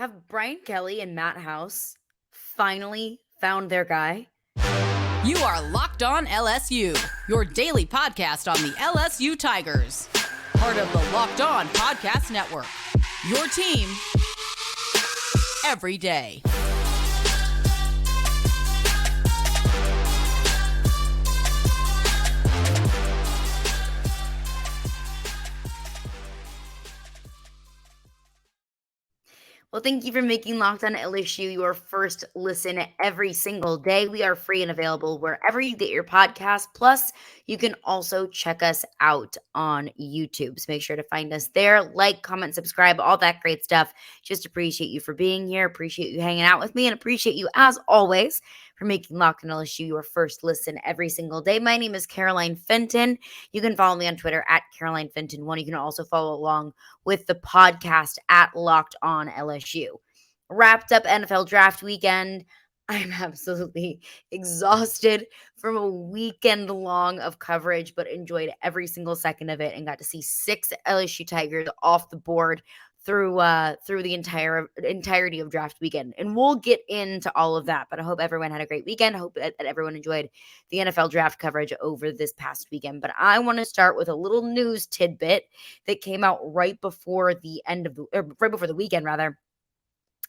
Have Brian Kelly and Matt House finally found their guy? You are Locked On LSU, your daily podcast on the LSU Tigers. Part of the Locked On Podcast Network. Your team every day. Well, thank you for making Locked On LSU your first listen every single day. We are free and available wherever you get your podcast. Plus, you can also check us out on YouTube. So make sure to find us there. Like, comment, subscribe, all that great stuff. Just appreciate you for being here. Appreciate you hanging out with me. And appreciate you, as always, for making Locked On LSU your first listen every single day. My name is Caroline Fenton. You can follow me on Twitter at Caroline Fenton1. You can also follow along with the podcast at Locked On LSU. Wrapped up NFL draft weekend. I'm absolutely exhausted from a weekend long of coverage, but enjoyed every single second of it and got to see 6 LSU Tigers off the board through the entirety of draft weekend. And we'll get into all of that, but I hope everyone had a great weekend. I hope that everyone enjoyed the NFL draft coverage over this past weekend. But I want to start with a little news tidbit that came out right before the weekend rather.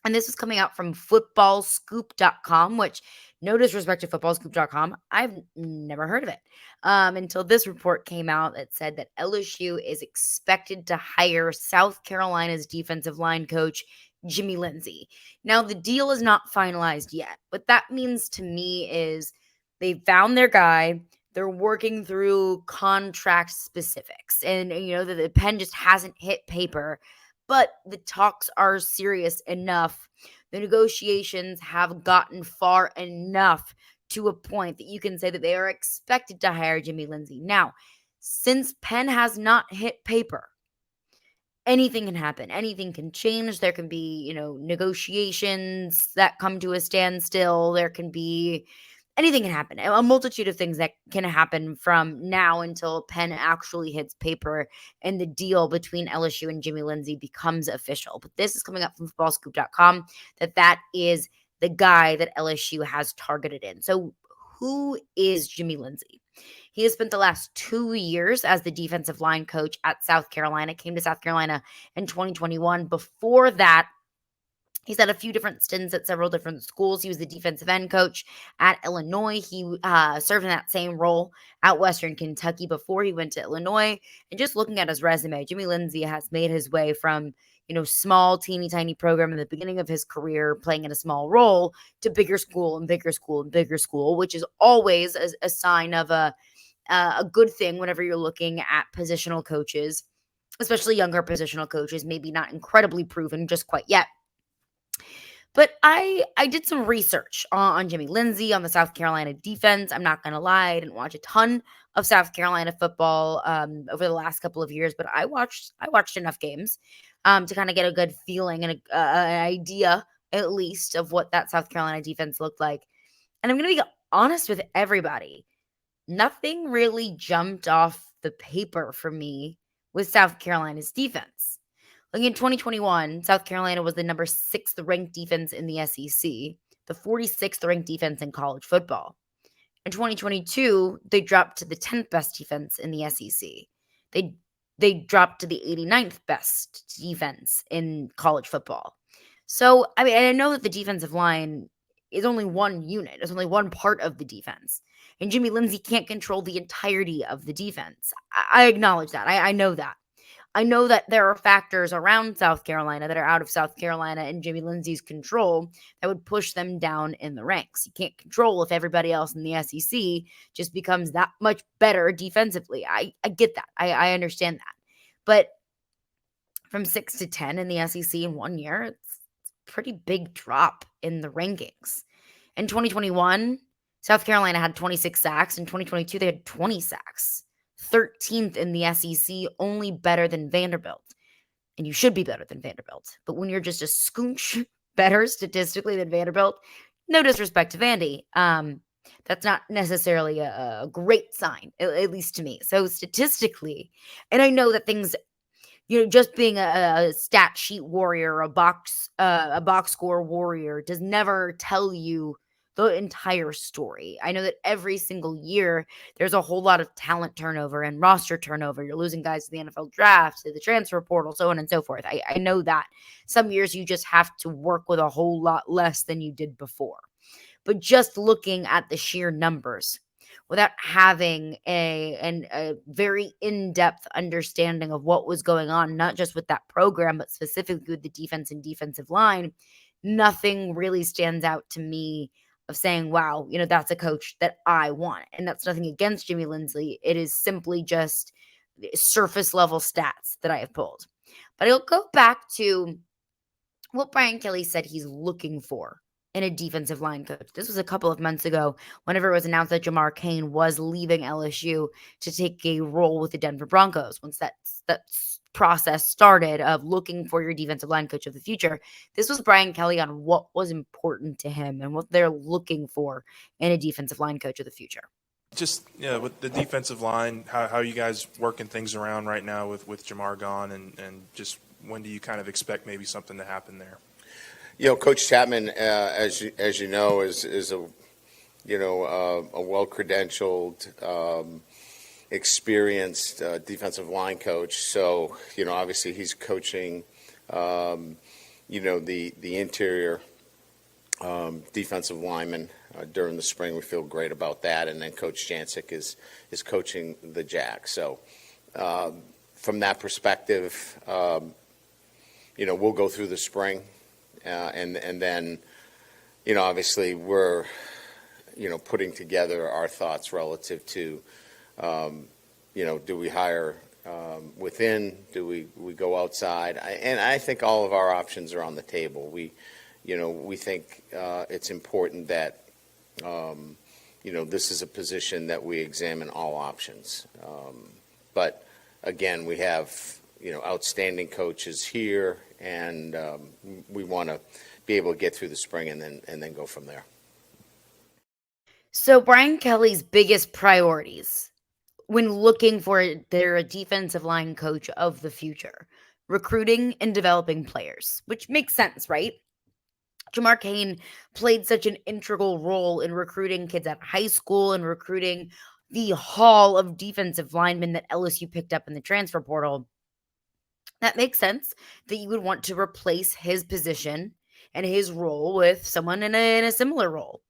And this was coming out from FootballScoop.com, which, no disrespect to FootballScoop.com, I've never heard of it until this report came out that said that LSU is expected to hire South Carolina's defensive line coach, Jimmy Lindsey. Now, the deal is not finalized yet. What that means to me is they found their guy. They're working through contract specifics. And, the pen just hasn't hit paper. But the talks are serious enough. The negotiations have gotten far enough to a point that you can say that they are expected to hire Jimmy Lindsey. Now, since pen has not hit paper, anything can happen. Anything can change. There can be, negotiations that come to a standstill. There can be anything can happen. A multitude of things that can happen from now until pen actually hits paper and the deal between LSU and Jimmy Lindsey becomes official. But this is coming up from FootballScoop.com that is the guy that LSU has targeted in. So who is Jimmy Lindsey? He has spent the last 2 years as the defensive line coach at South Carolina, came to South Carolina in 2021. Before that, he's had a few different stints at several different schools. He was the defensive end coach at Illinois. He served in that same role at Western Kentucky before he went to Illinois. And just looking at his resume, Jimmy Lindsey has made his way from, small, teeny tiny program in the beginning of his career, playing in a small role, to bigger school and bigger school and bigger school, which is always a sign of a good thing whenever you're looking at positional coaches, especially younger positional coaches, maybe not incredibly proven just quite yet. But I did some research on Jimmy Lindsey, on the South Carolina defense. I'm not going to lie. I didn't watch a ton of South Carolina football over the last couple of years, but I watched enough games to kind of get a good feeling and an idea, at least, of what that South Carolina defense looked like. And I'm going to be honest with everybody. Nothing really jumped off the paper for me with South Carolina's defense. In 2021, South Carolina was the number 6th ranked defense in the SEC, the 46th ranked defense in college football. In 2022, they dropped to the 10th best defense in the SEC. They dropped to the 89th best defense in college football. So, I know that the defensive line is only one unit. It's only one part of the defense. And Jimmy Lindsey can't control the entirety of the defense. I acknowledge that. I know that. I know that there are factors around South Carolina that are out of South Carolina and Jimmy Lindsey's control that would push them down in the ranks. You can't control if everybody else in the SEC just becomes that much better defensively. I get that. I understand that. But from 6 to 10 in the SEC in 1 year, it's a pretty big drop in the rankings. In 2021, South Carolina had 26 sacks. In 2022, they had 20 sacks. 13th in the SEC, only better than Vanderbilt. And you should be better than Vanderbilt. But when you're just a skoonch better statistically than Vanderbilt, no disrespect to Vandy, that's not necessarily a great sign, at least to me. So statistically, and I know that things just being a stat sheet warrior, a box score warrior does never tell you the entire story. I know that every single year there's a whole lot of talent turnover and roster turnover. You're losing guys to the NFL draft, to the transfer portal, so on and so forth. I know that some years you just have to work with a whole lot less than you did before. But just looking at the sheer numbers without having a very in-depth understanding of what was going on, not just with that program, but specifically with the defense and defensive line, nothing really stands out to me of saying, wow, that's a coach that I want. And that's nothing against Jimmy Lindsey. It is simply just surface level stats that I have pulled. But I'll go back to what Brian Kelly said he's looking for in a defensive line coach. This was a couple of months ago whenever it was announced that Jamar Cain was leaving LSU to take a role with the Denver Broncos. Once that process started of looking for your defensive line coach of the future, this was Brian Kelly on what was important to him and what they're looking for in a defensive line coach of the future. Just with the defensive line, how are you guys working things around right now with Jamar gone, and just when do you kind of expect maybe something to happen there? Coach Chapman, as you know, is a well-credentialed, experienced defensive line coach. So obviously he's coaching the interior defensive linemen during the spring. We feel great about that, and then Coach Jancic is coaching the Jack. So from that perspective, we'll go through the spring. And then, obviously we're, putting together our thoughts relative to, do we hire within? Do we go outside? And I think all of our options are on the table. We think it's important that, this is a position that we examine all options. But again, we have, outstanding coaches here, and we want to be able to get through the spring and then go from there. So Brian Kelly's biggest priorities when looking for their defensive line coach of the future, recruiting and developing players, which makes sense, right? Jamar Cain played such an integral role in recruiting kids at high school and recruiting the haul of defensive linemen that LSU picked up in the transfer portal. That makes sense that you would want to replace his position and his role with someone in a similar role.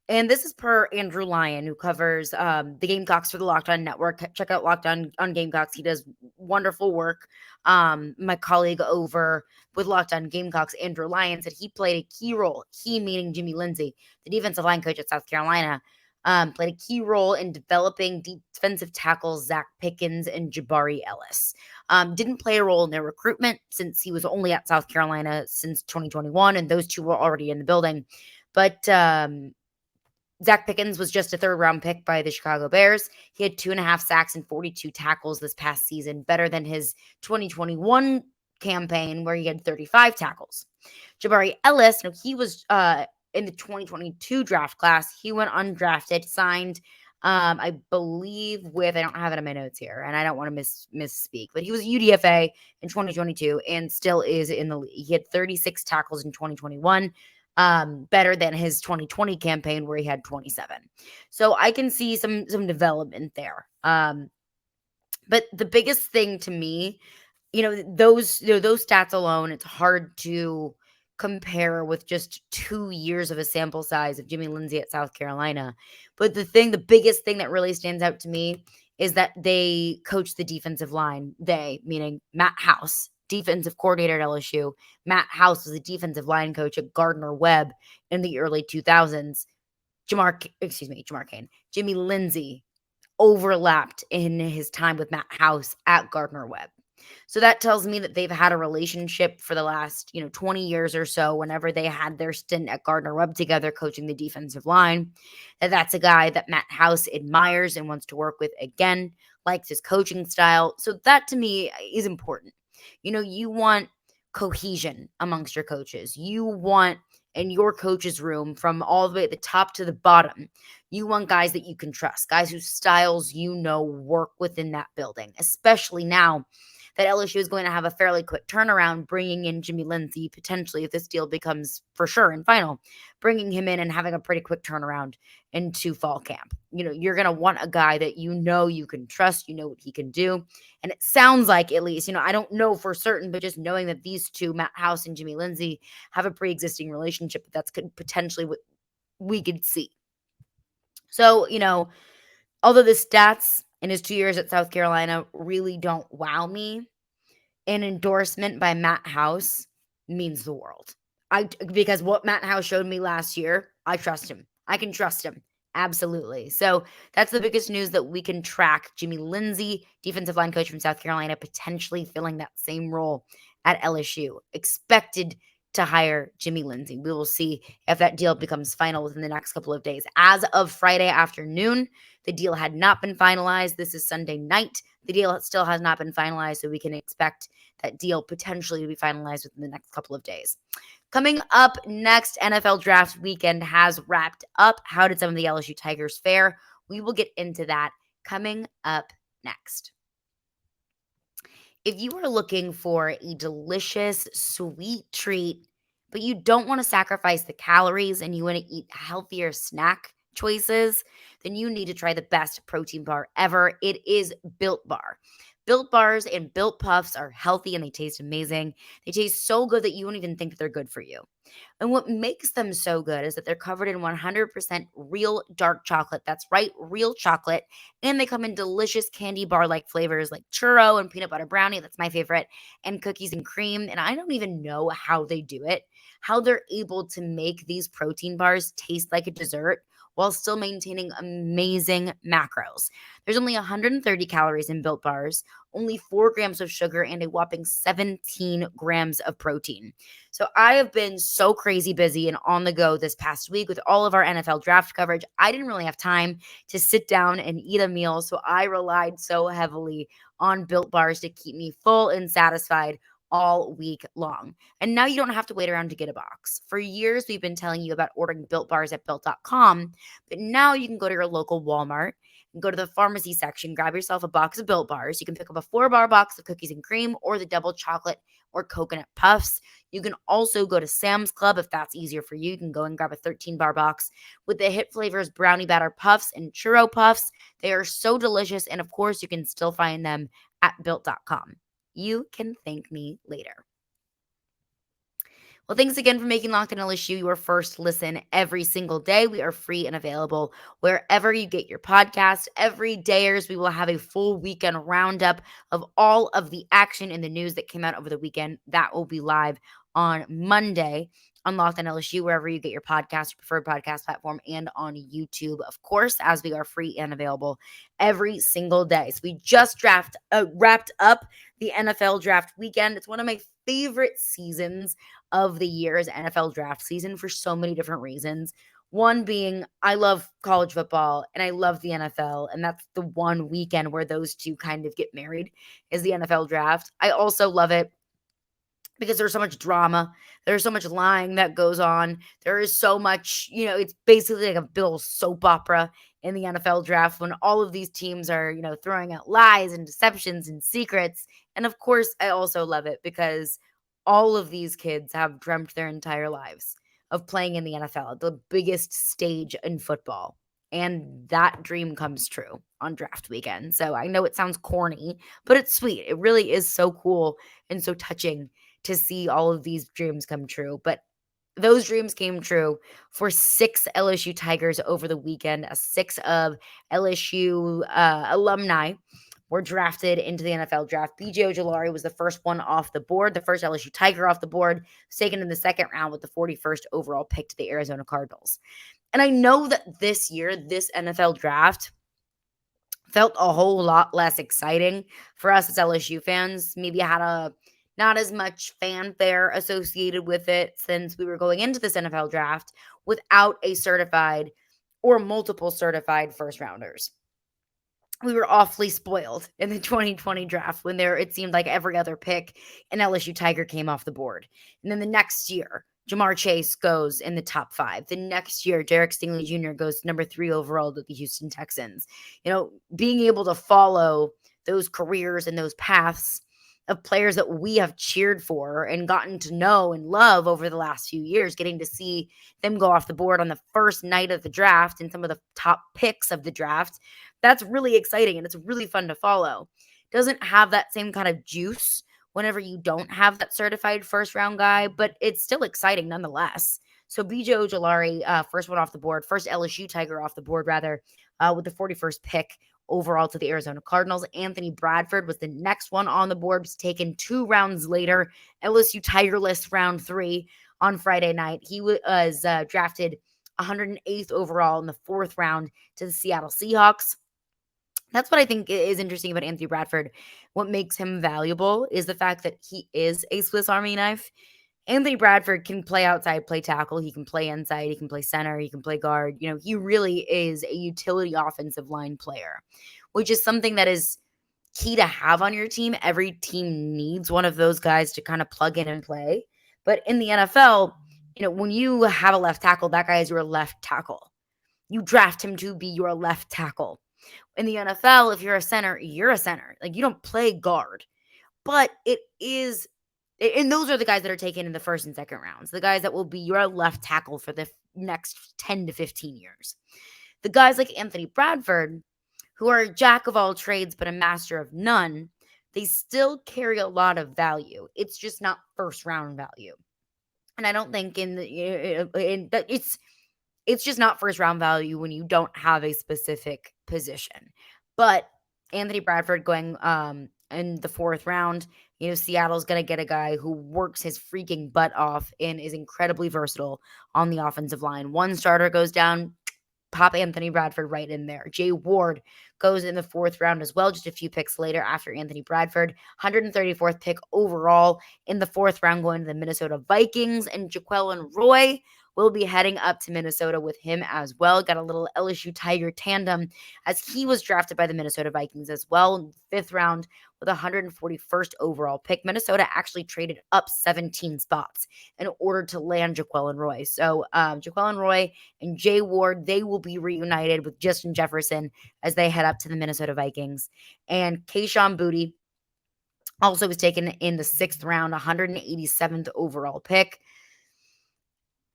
And this is per Andrew Lyon, who covers the Gamecocks for the Locked On Network. Check out Locked On Gamecocks. He does wonderful work. My colleague over with Locked On Gamecocks, Andrew Lyon, said he played a key role, he meaning Jimmy Lindsey, the defensive line coach at South Carolina, played a key role in developing defensive tackles Zacch Pickens and Jabari Ellis. Didn't play a role in their recruitment since he was only at South Carolina since 2021, and those two were already in the building. But Zacch Pickens was just a third-round pick by the Chicago Bears. He had 2.5 sacks and 42 tackles this past season, better than his 2021 campaign where he had 35 tackles. Jabari Ellis, he was in the 2022 draft class. He went undrafted, signed, I believe with, I don't have it in my notes here, and I don't want to misspeak, but he was UDFA in 2022 and still is in the league. He had 36 tackles in 2021. Better than his 2020 campaign where he had 27. So I can see some development there. But the biggest thing to me, those stats alone, it's hard to compare with just 2 years of a sample size of Jimmy Lindsey at South Carolina. But the biggest thing that really stands out to me is that they coach the defensive line. They, meaning Matt House, defensive coordinator at LSU. Matt House was a defensive line coach at Gardner-Webb in the early 2000s. Jamar Cain. Jimmy Lindsey overlapped in his time with Matt House at Gardner-Webb. So that tells me that they've had a relationship for the last, 20 years or so whenever they had their stint at Gardner-Webb together coaching the defensive line. And that's a guy that Matt House admires and wants to work with again, likes his coaching style. So that to me is important. You want cohesion amongst your coaches. You want in your coach's room from all the way at the top to the bottom, you want guys that you can trust, guys whose styles work within that building, especially now that LSU is going to have a fairly quick turnaround, bringing in Jimmy Lindsey, potentially, if this deal becomes for sure and final, bringing him in and having a pretty quick turnaround into fall camp. You're going to want a guy that you can trust, what he can do. And it sounds like, at least, I don't know for certain, but just knowing that these two, Matt House and Jimmy Lindsey, have a pre-existing relationship, that's potentially what we could see. So, although the stats in his 2 years at South Carolina really don't wow me, an endorsement by Matt House means the world. Because what Matt House showed me last year, I trust him. I can trust him. Absolutely. So that's the biggest news that we can track. Jimmy Lindsey, defensive line coach from South Carolina, potentially filling that same role at LSU. Expected to hire Jimmy Lindsey. We will see if that deal becomes final within the next couple of days. As of Friday afternoon, the deal had not been finalized. This is Sunday night. The deal still has not been finalized, so we can expect that deal potentially to be finalized within the next couple of days. Coming up next, NFL Draft Weekend has wrapped up. How did some of the LSU Tigers fare? We will get into that coming up next. If you are looking for a delicious, sweet treat, but you don't want to sacrifice the calories and you want to eat healthier snack choices, then you need to try the best protein bar ever. It is Built Bar. Built Bars and Built Puffs are healthy and they taste amazing. They taste so good that you won't even think that they're good for you. And what makes them so good is that they're covered in 100% real dark chocolate. That's right, real chocolate. And they come in delicious candy bar-like flavors like churro and peanut butter brownie. That's my favorite. And cookies and cream. And I don't even know how they do it, how they're able to make these protein bars taste like a dessert while still maintaining amazing macros. There's only 130 calories in Built Bars, only 4 grams of sugar, and a whopping 17 grams of protein. So I have been so crazy busy and on the go this past week with all of our NFL draft coverage. I didn't really have time to sit down and eat a meal, so I relied so heavily on Built Bars to keep me full and satisfied all week long. And now you don't have to wait around to get a box. For years, we've been telling you about ordering Built Bars at Built.com, but now you can go to your local Walmart and go to the pharmacy section, grab yourself a box of Built Bars. You can pick up a 4-bar box of cookies and cream or the double chocolate or coconut puffs. You can also go to Sam's Club if that's easier for you. You can go and grab a 13-bar box with the hit flavors brownie batter puffs and churro puffs. They are so delicious, and of course, you can still find them at Built.com. You can thank me later. Well, thanks again for making Locked On LSU your first listen every single day. We are free and available wherever you get your podcast. Every dayers, we will have a full weekend roundup of all of the action and the news that came out over the weekend. That will be live on Monday on Locked On LSU, wherever you get your podcast, your preferred podcast platform, and on YouTube, of course, as we are free and available every single day. So we just wrapped up the NFL draft weekend. It's one of my favorite seasons of the year is NFL draft season for so many different reasons. One being I love college football and I love the NFL, and that's the one weekend where those two kind of get married is the NFL draft. I also love it because there's so much drama. There's so much lying that goes on. There is so much, it's basically like a big old soap opera in the NFL draft when all of these teams are, throwing out lies and deceptions and secrets. And of course, I also love it because all of these kids have dreamt their entire lives of playing in the NFL, the biggest stage in football. And that dream comes true on draft weekend. So I know it sounds corny, but it's sweet. It really is so cool and so touching to see all of these dreams come true. But those dreams came true for 6 LSU Tigers over the weekend. 6 of LSU alumni were drafted into the NFL draft. B.J. Ojulari was the first one off the board, the first LSU Tiger off the board, was taken in the second round with the 41st overall pick to the Arizona Cardinals. And I know that this year, this NFL draft felt a whole lot less exciting for us as LSU fans. Maybe had not as much fanfare associated with it since we were going into this NFL draft without a certified or multiple certified first rounders. We were awfully spoiled in the 2020 draft when it seemed like every other pick an LSU Tiger came off the board. And then the next year, Jamar Chase goes in the top 5. The next year, Derek Stingley Jr. goes number 3 overall to the Houston Texans. Being able to follow those careers and those paths of players that we have cheered for and gotten to know and love over the last few years, getting to see them go off the board on the first night of the draft and some of the top picks of the draft. That's really exciting and it's really fun to follow. Doesn't have that same kind of juice whenever you don't have that certified first round guy, but it's still exciting nonetheless. So BJ Ojulari, first one off the board, first LSU Tiger off the board, rather, with the 41st pick overall to the Arizona Cardinals. Anthony Bradford was the next one on the board, was taken 2 rounds later. LSU Tiger list round 3 on Friday night. He was drafted 108th overall in the 4th round to the Seattle Seahawks. That's what I think is interesting about Anthony Bradford. What makes him valuable is the fact that he is a Swiss Army knife. Anthony Bradford can play outside, play tackle. He can play inside. He can play center. He can play guard. He really is a utility offensive line player, which is something that is key to have on your team. Every team needs one of those guys to kind of plug in and play. But in the NFL, when you have a left tackle, that guy is your left tackle. You draft him to be your left tackle. In the NFL, if you're a center, you're a center. Like, you don't play guard. But it is, and those are the guys that are taken in the first and second rounds, the guys that will be your left tackle for the next 10 to 15 years. The guys like Anthony Bradford, who are a jack of all trades but a master of none, they still carry a lot of value. It's just not first round value. And I don't think it's just not first round value when you don't have a specific position. But Anthony Bradford going in the 4th round, Seattle's going to get a guy who works his freaking butt off and is incredibly versatile on the offensive line. One starter goes down, pop Anthony Bradford right in there. Jay Ward goes in the 4th round as well, just a few picks later after Anthony Bradford. 134th pick overall in the 4th round, going to the Minnesota Vikings. And Jaquelin Roy will be heading up to Minnesota with him as well. Got a little LSU Tiger tandem as he was drafted by the Minnesota Vikings as well. 5th round with 141st overall pick. Minnesota actually traded up 17 spots in order to land Jaquelin Roy. So Jaquelin Roy and Jay Ward, they will be reunited with Justin Jefferson as they head up to the Minnesota Vikings. And Kayshon Boutte also was taken in the 6th round, 187th overall pick.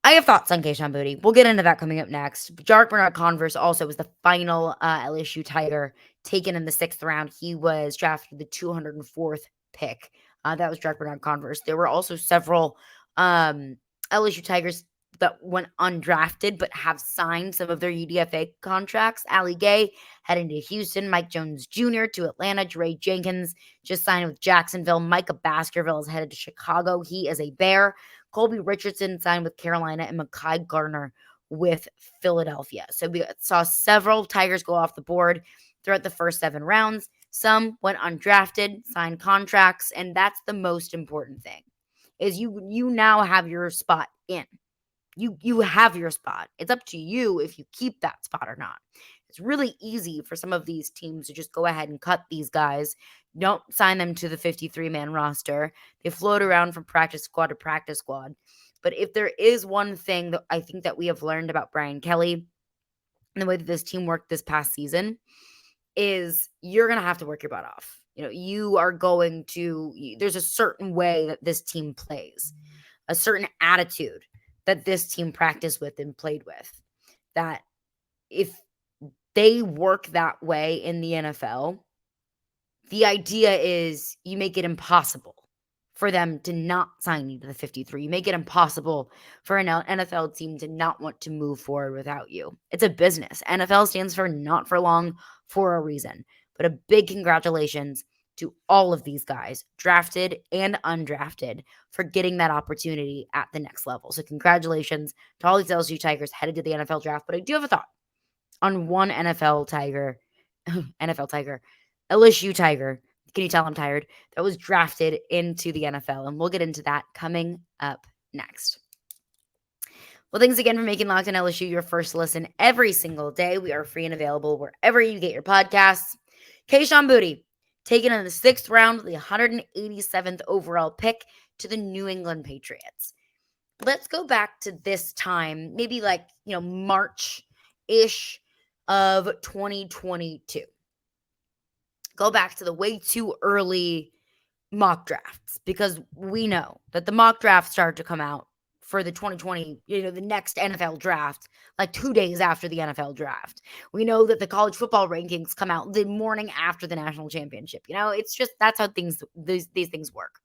I have thoughts on Kayshon Boutte. We'll get into that coming up next. Jarek Bernard-Converse also was the final LSU Tiger taken in the 6th round. He was drafted the 204th pick. That was Jarek Bernard-Converse. There were also several LSU Tigers that went undrafted but have signed some of their UDFA contracts. Ali Gay heading to Houston. Mike Jones Jr. to Atlanta. Jere Jenkins just signed with Jacksonville. Micah Baskerville is headed to Chicago. He is a Bear. Colby Richardson signed with Carolina, and Mekhi Gardner with Philadelphia. So we saw several Tigers go off the board throughout the first 7 rounds. Some went undrafted, signed contracts, and that's the most important thing, is you now have your spot in. You have your spot. It's up to you if you keep that spot or not. It's really easy for some of these teams to just go ahead and cut these guys. Don't sign them to the 53-man roster. They float around from practice squad to practice squad. But if there is one thing that I think that we have learned about Brian Kelly and the way that this team worked this past season, is you're going to have to work your butt off. You are going to, there's a certain way that this team plays, a certain attitude that this team practiced with and played with, that if they work that way in the NFL, the idea is you make it impossible for them to not sign you to the 53. You make it impossible for an NFL team to not want to move forward without you. It's a business. NFL stands for not for long for a reason. But a big congratulations to all of these guys, drafted and undrafted, for getting that opportunity at the next level. So congratulations to all these LSU Tigers headed to the NFL draft. But I do have a thought on one LSU Tiger. Can you tell I'm tired? That was drafted into the NFL. And we'll get into that coming up next. Well, thanks again for making Locked On LSU your first listen every single day. We are free and available wherever you get your podcasts. Kayshon Boutte, taken in the 6th round, the 187th overall pick to the New England Patriots. Let's go back to this time, maybe March-ish of 2022. Go back to the way too early mock drafts, because we know that the mock drafts started to come out for the 2020, the next NFL draft, like 2 days after the NFL draft. We know that the college football rankings come out the morning after the national championship. It's just, that's how these things work.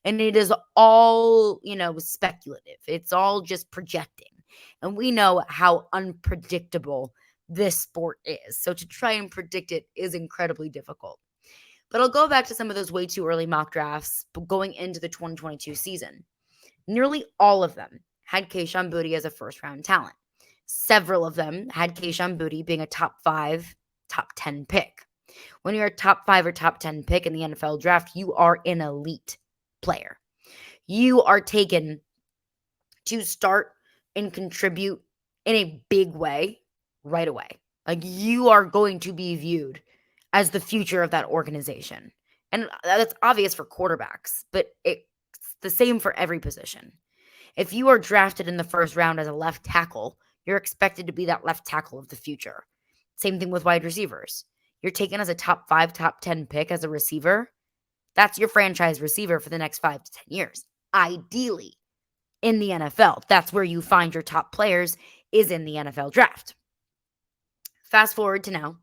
And it is all, speculative. It's all just projecting. And we know how unpredictable this sport is. So to try and predict it is incredibly difficult. But I'll go back to some of those way too early mock drafts going into the 2022 season. Nearly all of them had Kayshon Boutte as a first-round talent. Several of them had Kayshon Boutte being a top 5, top 10 pick. When you're a top 5 or top 10 pick in the NFL draft, you are an elite player. You are taken to start and contribute in a big way right away. Like, you are going to be viewed as the future of that organization. And that's obvious for quarterbacks, but it's the same for every position. If you are drafted in the first round as a left tackle, you're expected to be that left tackle of the future. Same thing with wide receivers. You're taken as a top 5, top 10 pick as a receiver. That's your franchise receiver for the next 5 to 10 years. Ideally, in the NFL, that's where you find your top players, is in the NFL draft. Fast forward to now,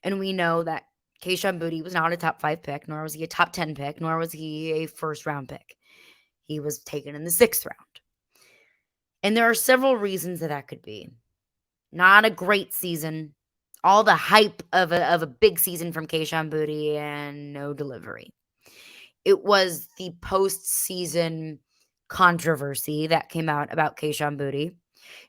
and we know that Kayshon Boutte was not a top 5 pick, nor was he a top 10 pick, nor was he a first round pick. He was taken in the 6th round. And there are several reasons that could be. Not a great season, all the hype of a big season from Kayshon Boutte, and no delivery. It was the postseason controversy that came out about Kayshon Boutte.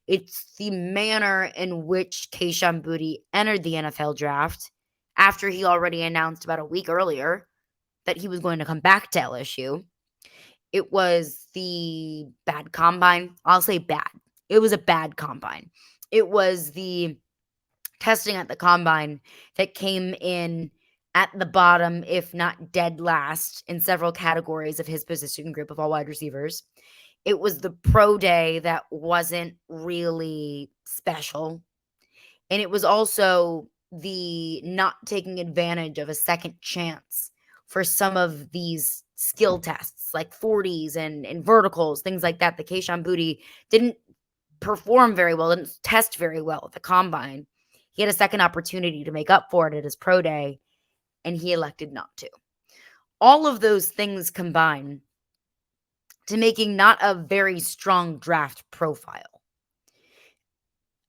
It's the manner in which Kayshon Boutte entered the NFL draft after he already announced about a week earlier that he was going to come back to LSU. It was the bad combine. I'll say bad. It was a bad combine. It was the testing at the combine that came in at the bottom, if not dead last, in several categories of his position group of all wide receivers. It was the pro day that wasn't really special. And it was also the not taking advantage of a second chance for some of these skill tests, like 40s and verticals, things like that. The Kayshon Boutte didn't perform very well, didn't test very well at the combine. He had a second opportunity to make up for it at his pro day, and he elected not to. All of those things combine to making not a very strong draft profile.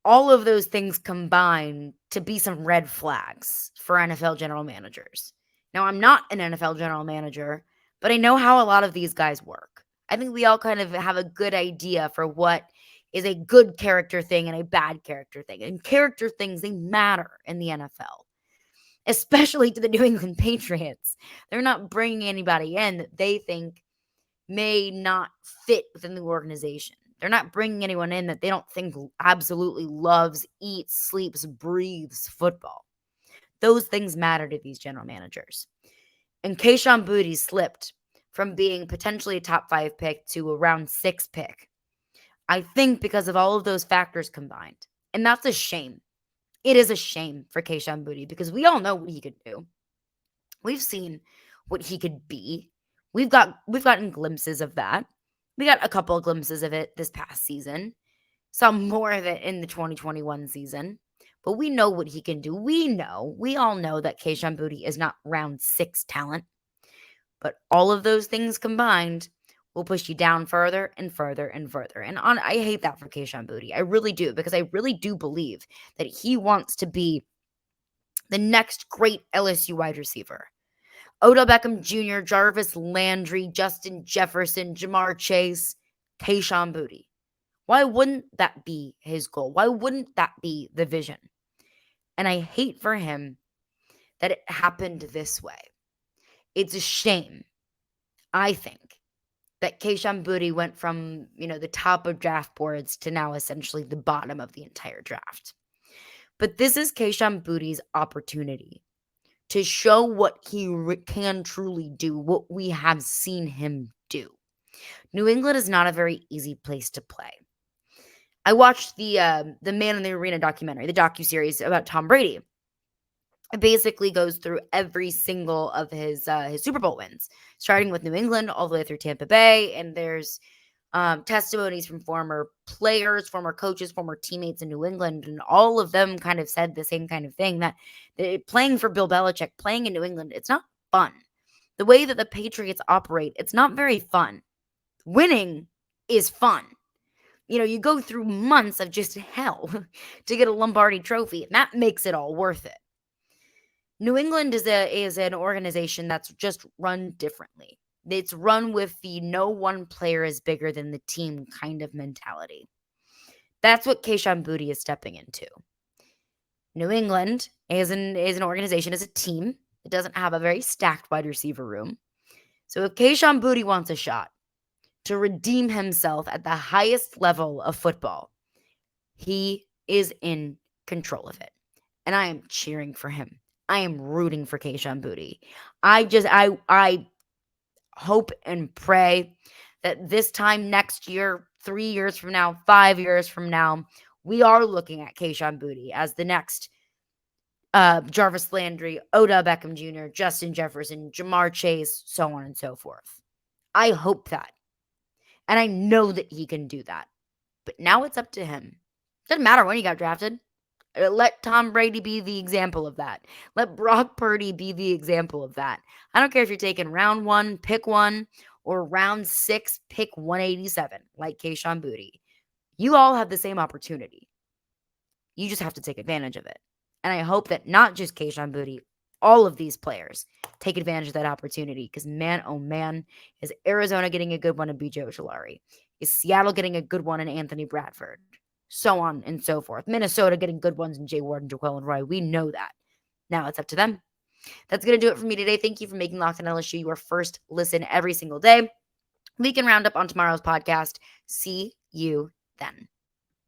All of those things combine to be some red flags for NFL general managers. Now, I'm not an NFL general manager, but I know how a lot of these guys work. I think we all kind of have a good idea for what is a good character thing and a bad character thing. And character things, they matter in the NFL, especially to the New England Patriots. They're not bringing anybody in that they think may not fit within the organization. They're not bringing anyone in that they don't think absolutely loves, eats, sleeps, breathes football. Those things matter to these general managers. And Kayshon Boutte slipped from being potentially a top 5 pick to a round 6 pick. I think because of all of those factors combined. And that's a shame. It is a shame for Kayshon Boutte because we all know what he could do. We've seen what he could be. We've gotten glimpses of that. We got a couple of glimpses of it this past season. Some more of it in the 2021 season. But we know what he can do. We all know that Kayshon Boutte is not round 6 talent. But all of those things combined will push you down further and further and further. And I hate that for Kayshon Boutte. I really do, because I really do believe that he wants to be the next great LSU wide receiver. Odell Beckham Jr., Jarvis Landry, Justin Jefferson, Jamar Chase, Kayshon Boutte. Why wouldn't that be his goal? Why wouldn't that be the vision? And I hate for him that it happened this way. It's a shame, I think, that Kayshon Boutte went from, the top of draft boards to now essentially the bottom of the entire draft. But this is Kayshon Boutte's opportunity to show what he can truly do, what we have seen him do. New England is not a very easy place to play. I watched the Man in the Arena documentary, the docuseries about Tom Brady. It basically goes through every single of his Super Bowl wins, starting with New England all the way through Tampa Bay. And there's testimonies from former players, former coaches, former teammates in New England, and all of them kind of said the same kind of thing, that playing for Bill Belichick, playing in New England, it's not fun. The way that the Patriots operate, it's not very fun. Winning is fun. You go through months of just hell to get a Lombardi trophy, and that makes it all worth it. New England is an organization that's just run differently. It's run with the no one player is bigger than the team kind of mentality. That's what Kayshon Boutte is stepping into. New England is an organization, as a team. It doesn't have a very stacked wide receiver room. So if Kayshon Boutte wants a shot to redeem himself at the highest level of football, he is in control of it. And I am cheering for him. I am rooting for Kayshon Boutte. I hope and pray that this time next year, 3 years from now, 5 years from now, we are looking at Kayshon Boutte as the next Jarvis Landry, Odell Beckham Jr., Justin Jefferson, Jamar Chase, so on and so forth. I hope that. And I know that he can do that. But now it's up to him. Doesn't matter when he got drafted. Let Tom Brady be the example of that. Let Brock Purdy be the example of that. I don't care if you're taking round 1, pick 1, or round 6, pick 187, like Kayshon Boutte. You all have the same opportunity. You just have to take advantage of it. And I hope that not just Kayshon Boutte, all of these players take advantage of that opportunity, because man, oh man, is Arizona getting a good one in B.J. Ojulari? Is Seattle getting a good one in Anthony Bradford? So on and so forth. Minnesota getting good ones in Jay Ward and Jaquelin Roy. We know that. Now it's up to them. That's going to do it for me today. Thank you for making Locked On LSU your first listen every single day. Weekend roundup on tomorrow's podcast. See you then.